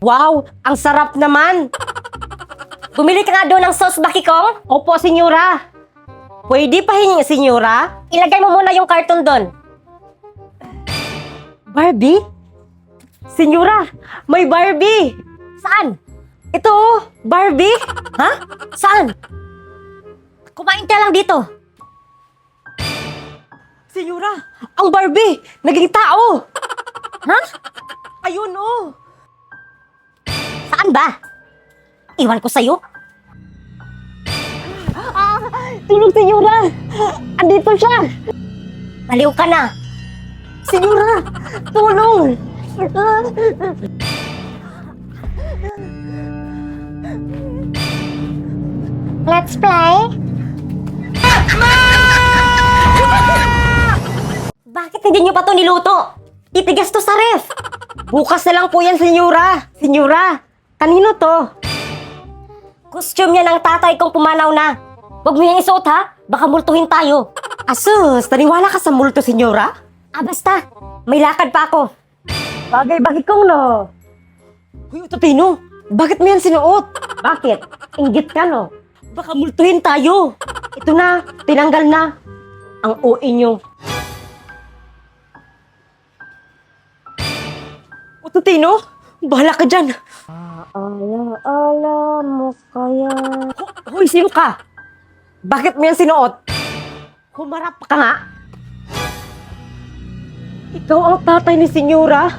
Wow, ang sarap naman. Bumili ka nga doon ng sauce, Bakikong. Opo, senyora. Pwede pahingi, senyora? Ilagay mo muna yung karton doon. Barbie? Senyora, may Barbie. Saan? Ito, oh, Barbie. Ha? Saan? Kumain ka lang dito. Senyora, ang Barbie, naging tao. Ha? Ayun, oh. Saan ba? Iwan ko sa'yo. Tulong, senyora. Andito siya. Baliw ka na. Senyora, tulong. Let's play. Bakit hindi niyo pa to niluto? Itigas to sa ref. Bukas na lang po yan, senyora. Senyora, kanino to? Costume yan ng tatay kong pumanaw na. Huwag mo yung isuot ha, baka multuhin tayo. Asus, naniwala ka sa multo, senyora? Basta, may lakad pa ako. Bagay, Bakikong, no? Huy, Totino, bakit mo yan sinuot? Bakit? Inggit ka no? Baka multuhin tayo. Ito na, tinanggal na. Ang OA nyo. O, Totino, bahala ka dyan. Ala mo kaya... Hoy, sino ka? Bakit mo yan sinuot? Humarap ka nga. Ikaw ang tatay ni senyora?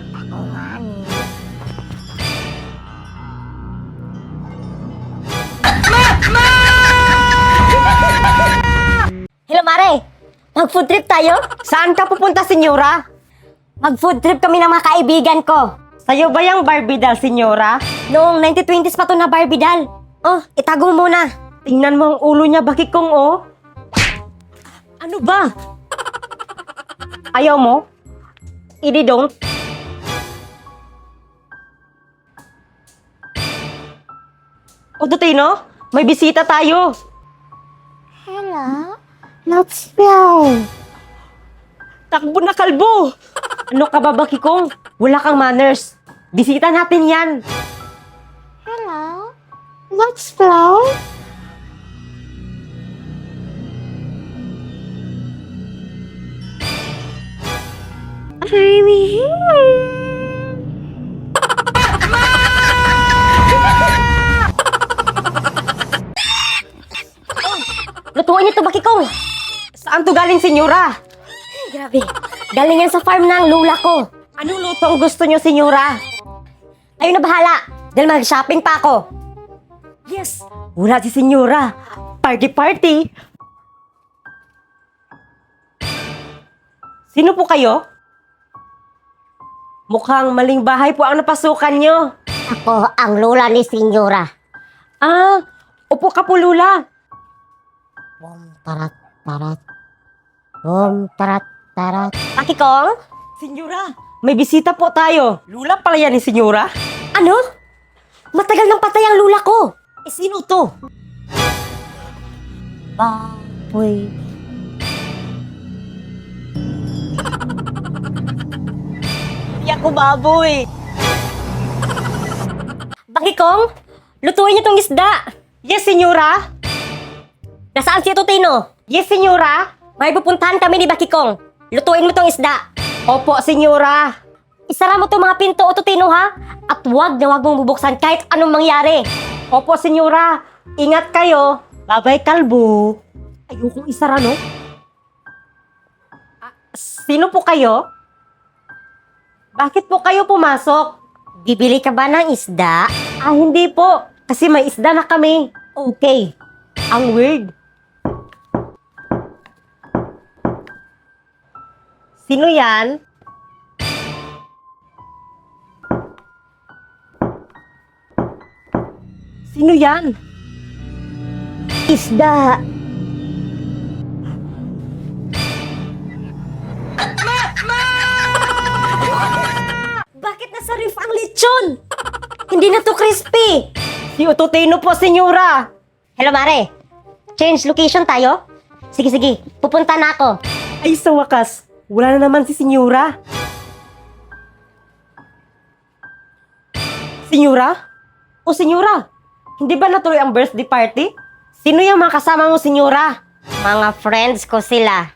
Hello, Mare! Mag-food trip tayo? Saan ka pupunta, senyora? Mag-food trip kami ng mga kaibigan ko. Sa'yo ba yung Barbie doll, senyora? Noong 1920s pa to na Barbie doll. Oh, itago mo muna. Tingnan mo ang ulo niya, Bakikong, oh. Ano ba? Ayaw mo? Don't. O, Totino, may bisita tayo. Hello? Let's go. Takbo na, kalbo. Ano ka ba, Bakikong? Wala kang manners. Bisita natin yan. Hello? Let's go. I'm here. Lutuin niyo to, Bakikong. Saan to galing, senyora? Grabe. Galing yan sa farm ng lula ko. Anong luto ang gusto niyo, senyora? Ayun na bahala. Dahil mag-shopping pa ako. Yes, wala si senyora. Party. Sino po kayo? Mukhang maling bahay po ang napasukan nyo. Ako ang lula ni Senyora. Ah, upo ka po, Lula. Bum, tarat, tarat. Bum, tarat, tarat. Bakikong? Senyora, may bisita po tayo. Lula pala yan ni senyora. Ano? Matagal nang patay ang lula ko. Sino to? Baboy. Di ako baboy. Bakikong, lutuin niyo tong isda. Yes, senyora. Nasaan si Totino? Yes, senyora. May pupuntahan kami ni Bakikong. Lutuin mo tong isda. Opo, senyora. Isara mo tong mga pinto o Totino ha. At wag na wag mong bubuksan kahit anong mangyari. Opo, senyora. Ingat kayo. Babay, kalbo. Ayokong isara, no? Sino po kayo? Bakit po kayo pumasok? Bibili ka ba ng isda? Hindi po. Kasi may isda na kami. Okay. Ang weird. Sino yan? Sino yan? Isda. Bakit nasa ref ang lechon? Hindi na to crispy. Si Ututino po, senyora. Hello, Mare. Change location tayo? Sige, pupunta na ako. Ay, sa wakas. Wala na naman si senyora. Senyora? O senyora, hindi ba natuloy ang birthday party? Sino yung mga kasama mo, senyora? Mga friends ko sila.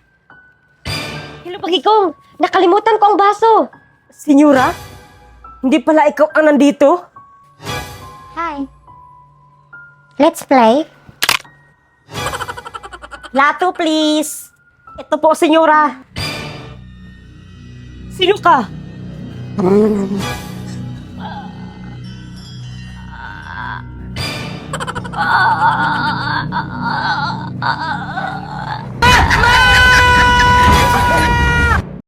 Hello, Bagikong. Nakalimutan ko ang baso. Senyora? Hindi pala ikaw ang nandito? Hi. Let's play. Lato, please. Ito po, senyora. Sino ka?